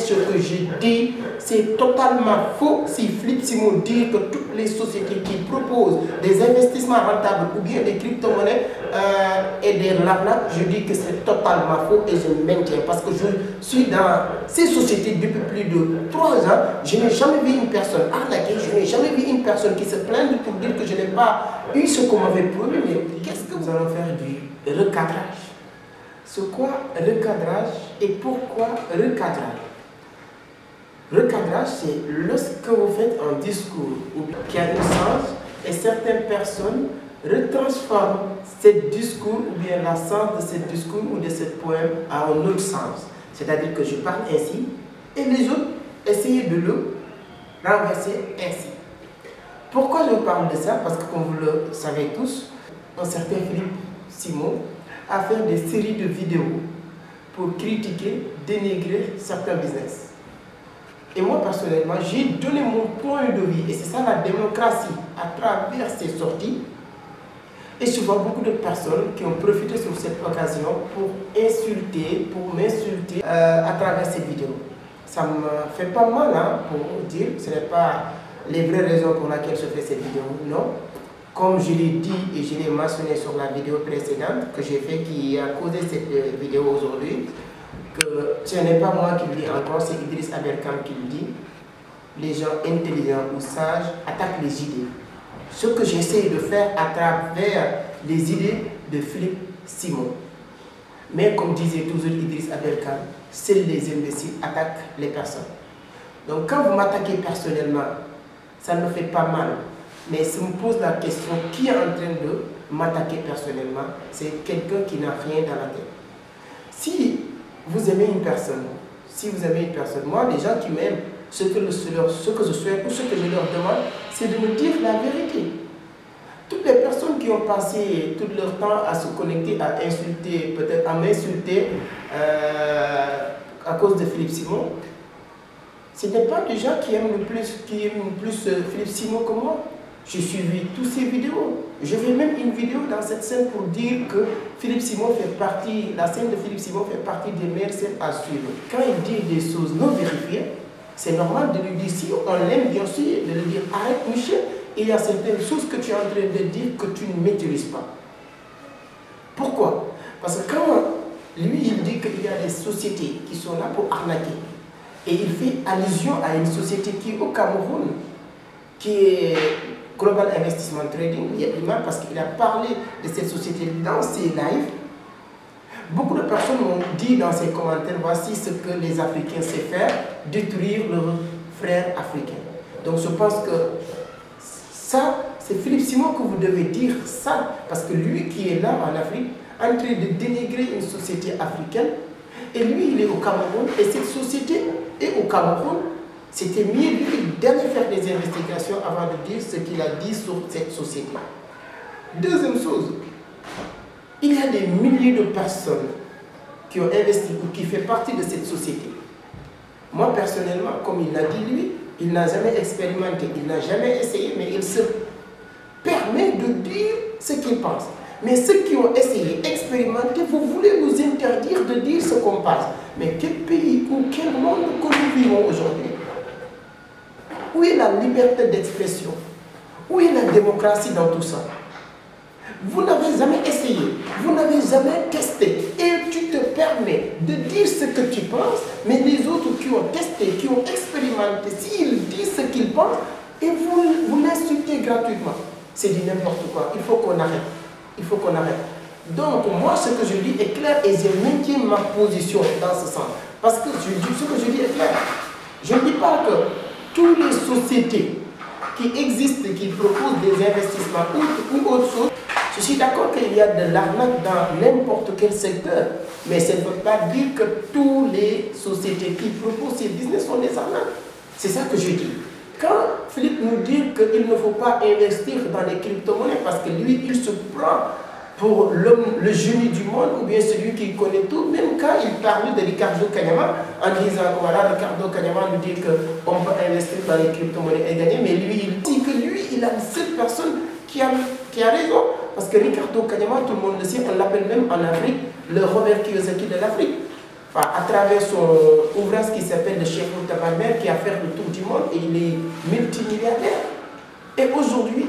ce que j'ai dit, c'est totalement faux si Philippe Simon dit que toutes les sociétés qui proposent des investissements rentables ou bien des crypto-monnaies et des l'arnaque, je dis que c'est totalement faux et je maintiens parce que je suis dans ces sociétés depuis plus de 3 ans. Je n'ai jamais vu une personne arnaquée, je n'ai jamais vu une personne qui se plaint pour dire que je n'ai pas eu ce qu'on m'avait promis. Mais qu'est-ce que nous allons faire du recadrage? C'est quoi recadrage et pourquoi recadrage? Recadrage, c'est lorsque vous faites un discours qui a un sens et certaines personnes retransforment ce discours ou bien la sens de ce discours ou de ce poème à un autre sens. C'est-à-dire que je parle ainsi et les autres essayent de le renverser ainsi. Pourquoi je vous parle de ça? Parce que comme vous le savez tous, un certain Philippe Simon a fait des séries de vidéos pour critiquer, dénigrer certains business. Et moi personnellement, j'ai donné mon point de vue et c'est ça la démocratie à travers ces sorties. Et je vois beaucoup de personnes qui ont profité sur cette occasion pour insulter, pour m'insulter à travers ces vidéos. Ça me fait pas mal hein, pour dire, ce n'est pas les vraies raisons pour lesquelles je fais cette vidéo, non. Comme je l'ai dit et je l'ai mentionné sur la vidéo précédente que j'ai fait qui a causé cette vidéo aujourd'hui, que ce n'est pas moi qui le dis encore, c'est Idriss Aberkane qui le dit. Les gens intelligents ou sages attaquent les idées. Ce que j'essaie de faire à travers les idées de Philippe Simon. Mais comme disait toujours Idriss Aberkane, seuls les imbéciles attaquent les personnes. Donc quand vous m'attaquez personnellement, ça ne me fait pas mal. Mais si on me pose la question, qui est en train de m'attaquer personnellement? C'est quelqu'un qui n'a rien dans la tête. Si vous aimez une personne, moi, les gens qui m'aiment, ce que je souhaite ou ce que je leur demande, c'est de me dire la vérité. Toutes les personnes qui ont passé tout leur temps à se connecter, à insulter, peut-être à m'insulter à cause de Philippe Simon, ce n'est pas des gens qui aiment le plus Philippe Simon que moi. J'ai suivi toutes ces vidéos. Je fais même une vidéo dans cette scène pour dire que Philippe Simon fait partie, la scène de Philippe Simon fait partie des meilleures scènes à suivre. Quand il dit des choses non vérifiées, c'est normal de lui dire, si on l'aime bien sûr, de lui dire arrête Michel, il y a certaines choses que tu es en train de dire que tu ne maîtrises pas. Pourquoi? Parce que quand lui il dit qu'il y a des sociétés qui sont là pour arnaquer, et il fait allusion à une société qui est au Cameroun, qui est Global Investment Trading, il y a plus mal parce qu'il a parlé de cette société dans ses lives. Beaucoup de personnes m'ont dit dans ses commentaires, voici ce que les Africains savent faire, détruire leurs frères africains. Donc je pense que ça, c'est Philippe Simon que vous devez dire ça, parce que lui qui est là en Afrique, en train de dénigrer une société africaine, et lui il est au Cameroun, et cette société est au Cameroun, c'était mieux lui d'aller faire des investigations avant de dire ce qu'il a dit sur cette société. Deuxième chose, il y a des milliers de personnes qui ont investi ou qui font partie de cette société. Moi personnellement, comme il l'a dit lui, il n'a jamais expérimenté, il n'a jamais essayé, mais il se permet de dire ce qu'il pense. Mais ceux qui ont essayé, expérimenté, vous voulez nous interdire de dire ce qu'on pense. Mais quel pays ou quel monde que nous vivons aujourd'hui? Où est la liberté d'expression? Où est la démocratie dans tout ça? Vous n'avez jamais essayé, vous n'avez jamais testé et tu te permets de dire ce que tu penses, mais les autres qui ont testé, qui ont expérimenté, s'ils disent ce qu'ils pensent, et vous l'insultez gratuitement. C'est du n'importe quoi, il faut qu'on arrête. Il faut qu'on arrête. Donc moi ce que je dis est clair et je maintiens ma position dans ce sens. Parce que ce que je dis est clair. Je ne dis pas que toutes les sociétés qui existent, qui proposent des investissements ou autre chose, je suis d'accord qu'il y a de l'arnaque dans n'importe quel secteur, mais ça ne veut pas dire que toutes les sociétés qui proposent ces business sont des arnaques. C'est ça que je dis. Quand Philippe nous dit qu'il ne faut pas investir dans les crypto-monnaies parce que lui, il se prend pour l'homme, le génie du monde ou bien celui qui connaît tout, même quand il parle de Ricardo Kanyama, en disant que voilà, Ricardo Kanyama nous dit qu'on peut investir dans les crypto-monnaies et gagner, mais lui, il dit que lui, il a cette personne qui a raison. Parce que Ricardo Kanyama, tout le monde le sait, on l'appelle même en Afrique le Robert Kiyosaki de l'Afrique. à travers son ouvrage qui s'appelle Le Chef Tabarmer, qui a fait le tour du monde et il est multimilliardaire. Et aujourd'hui,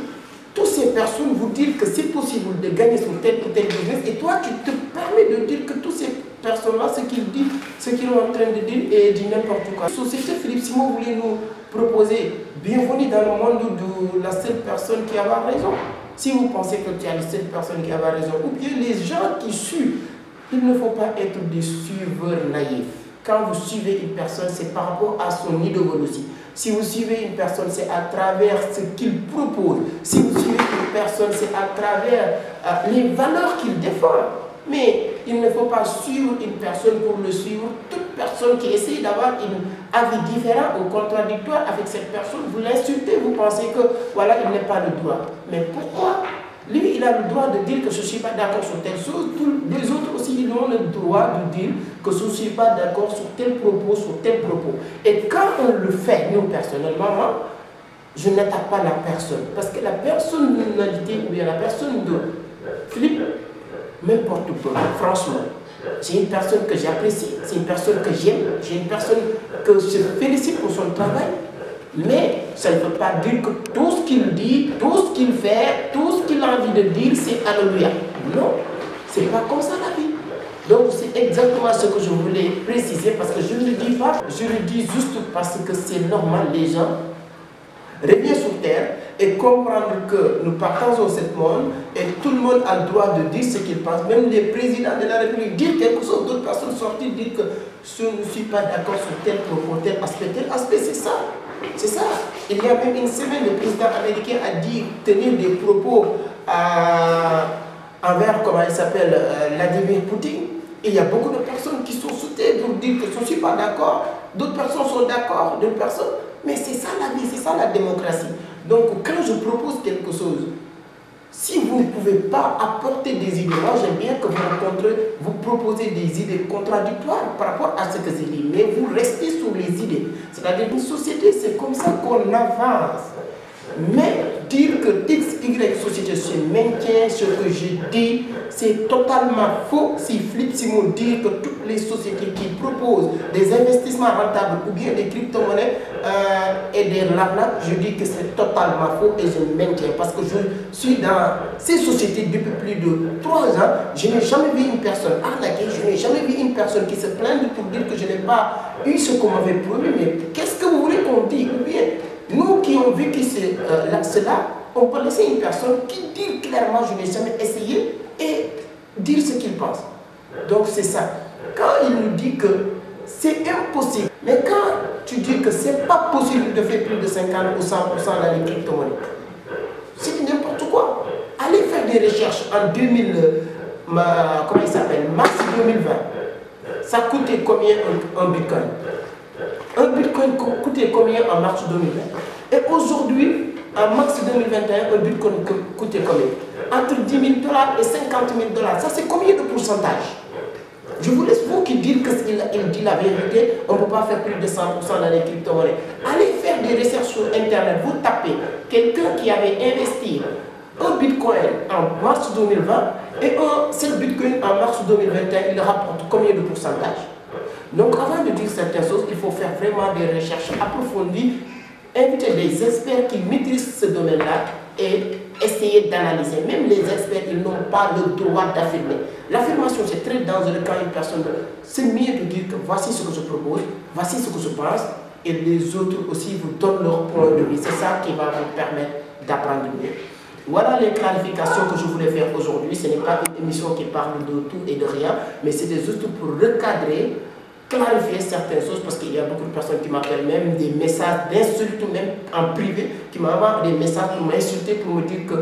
toutes ces personnes vous disent que c'est possible de gagner sur tel ou tel business et toi tu te permets de dire que toutes ces personnes-là, ce qu'ils disent, ce qu'ils sont en train de dire et dit n'importe quoi. Société Philippe Simon voulait nous proposer bienvenue dans le monde de la seule personne qui a raison. Si vous pensez que tu as la seule personne qui a raison, ou bien les gens qui suivent, il ne faut pas être des suiveurs naïfs. Quand vous suivez une personne, c'est par rapport à son idéologie. Si vous suivez une personne, c'est à travers ce qu'il propose. Si vous suivez une personne, c'est à travers les valeurs qu'il défend. Mais il ne faut pas suivre une personne pour le suivre. Toute personne qui essaie d'avoir un avis différent ou contradictoire avec cette personne, vous l'insultez, vous pensez que voilà, il n'est pas le droit. Mais pourquoi? Lui, il a le droit de dire que je ne suis pas d'accord sur telle chose. Tous les autres aussi, ils ont le droit de dire que je ne suis pas d'accord sur tel propos, sur tel propos. Et quand on le fait, nous, personnellement, moi, je n'attaque pas la personne. Parce que la personnalité, ou bien la personne de Philippe, n'importe quoi, franchement. C'est une personne que j'apprécie, c'est une personne que j'aime, j'ai une personne que je félicite pour son travail. Mais ça ne veut pas dire que tout ce qu'il dit, tout ce qu'il fait, tout ce qu'il a envie de dire, c'est Alléluia. Non, c'est pas comme ça la vie. Donc c'est exactement ce que je voulais préciser parce que je ne le dis pas, je le dis juste parce que c'est normal, les gens reviennent sur terre et comprendre que nous partageons ce monde et tout le monde a le droit de dire ce qu'il pense. Même les présidents de la République disent quelque chose, d'autres personnes sorties disent que je ne suis pas d'accord sur tel propos, tel aspect, c'est ça. C'est ça. Il y a même une semaine, le président américain a dit tenir des propos envers, comment il s'appelle, Vladimir Poutine. Et il y a beaucoup de personnes qui sont sautées pour dire que je ne suis pas d'accord. D'autres personnes sont d'accord, d'autres personnes. Mais c'est ça la vie, c'est ça la démocratie. Donc quand je propose quelque chose, si vous ne pouvez pas apporter des idées, moi j'aime bien que vous proposez des idées contradictoires par rapport à ce que j'ai dit, mais vous restez sur les idées. C'est-à-dire une société, c'est comme ça qu'on avance. Mais dire que X, Y société se maintient, ce que je dis, c'est totalement faux. Si Philippe Simon dit que toutes les sociétés qui proposent des investissements rentables ou bien des crypto-monnaies et des l'arnaque, je dis que c'est totalement faux et je maintiens. Parce que je suis dans ces sociétés depuis plus de 3 ans, je n'ai jamais vu une personne arnaquée, je n'ai jamais vu une personne qui se plaint pour dire que je n'ai pas eu ce qu'on m'avait promis. Mais qu'est-ce que vous voulez qu'on dise? Ou bien, nous qui avons vécu cela, on peut laisser une personne qui dit clairement je n'ai jamais essayé et dire ce qu'il pense. Donc c'est ça. Quand il nous dit que c'est impossible, mais quand tu dis que c'est pas possible de faire plus de 50 ou 100% dans les crypto-monnaies, c'est n'importe quoi. Allez faire des recherches en 2000, comment il s'appelle, mars 2020. Ça coûtait combien un bitcoin? Un bitcoin coûtait combien en mars 2020? Et aujourd'hui, en mars 2021, un bitcoin coûtait combien? Entre 10 000 $ et 50 000 $. Ça, c'est combien de pourcentage? Je vous laisse vous qui dites qu'il dit la vérité, on ne peut pas faire plus de 100% dans les crypto-monnaies. Allez faire des recherches sur Internet, vous tapez quelqu'un qui avait investi un bitcoin en mars 2020 et un seul bitcoin en mars 2021, il rapporte combien de pourcentage? Donc avant de dire certaines choses, il faut faire vraiment des recherches approfondies, inviter des experts qui maîtrisent ce domaine-là et essayer d'analyser. Même les experts, ils n'ont pas le droit d'affirmer. L'affirmation, c'est très dangereux quand une personne... C'est mieux de dire que voici ce que je propose, voici ce que je pense, et les autres aussi vous donnent leur point de vue. C'est ça qui va vous permettre d'apprendre mieux. Voilà les clarifications que je voulais faire aujourd'hui. Ce n'est pas une émission qui parle de tout et de rien, mais c'était juste pour recadrer, clarifier certaines choses, parce qu'il y a beaucoup de personnes qui m'appellent même des messages d'insultes, même en privé, qui m'envoient des messages pour m'insulter, pour me dire que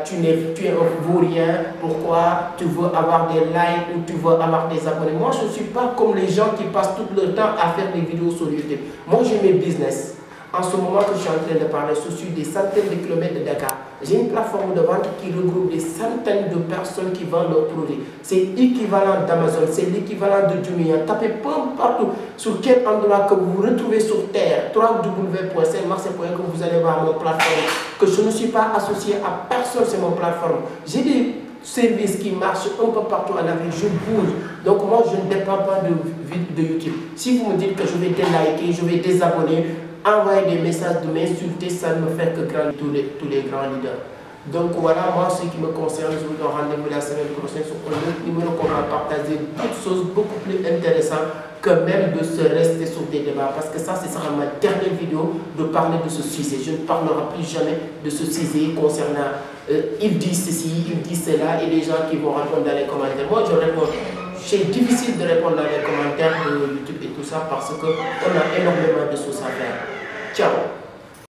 tu es un vaurien, pourquoi tu veux avoir des likes ou tu veux avoir des abonnés. Moi, je ne suis pas comme les gens qui passent tout leur temps à faire des vidéos sur YouTube. Moi, j'ai mes business. En ce moment que je suis en train de parler, je suis des centaines de kilomètres de Dakar. J'ai une plateforme de vente qui regroupe des centaines de personnes qui vendent leurs produits. C'est équivalent d'Amazon, c'est l'équivalent de Jumia. Tapez partout sur quel endroit que vous vous retrouvez sur terre, www.saintmarcel.com, que vous allez voir mon plateforme. Que je ne suis pas associé à personne sur mon plateforme. J'ai des services qui marchent un peu partout en Afrique, je bouge. Donc moi, je ne dépends pas de YouTube. Si vous me dites que je vais déliker, je vais désabonner, envoyer des messages de m'insulter, ça ne me fait que grandir tous les grands leaders. Donc voilà, moi, ce qui me concerne, je vous donne rendez-vous la semaine prochaine sur un autre numéro qu'on va partager d'autres choses beaucoup plus intéressantes que même de se rester sur des débats. Parce que ça, ce sera ma dernière vidéo de parler de ce sujet. Je ne parlerai plus jamais de ce sujet concernant ils disent ceci, ils disent cela, et les gens qui vont répondre dans les commentaires. Moi, je réponds. C'est difficile de répondre dans les commentaires de YouTube et tout ça parce qu'on a énormément de choses à faire. Ciao.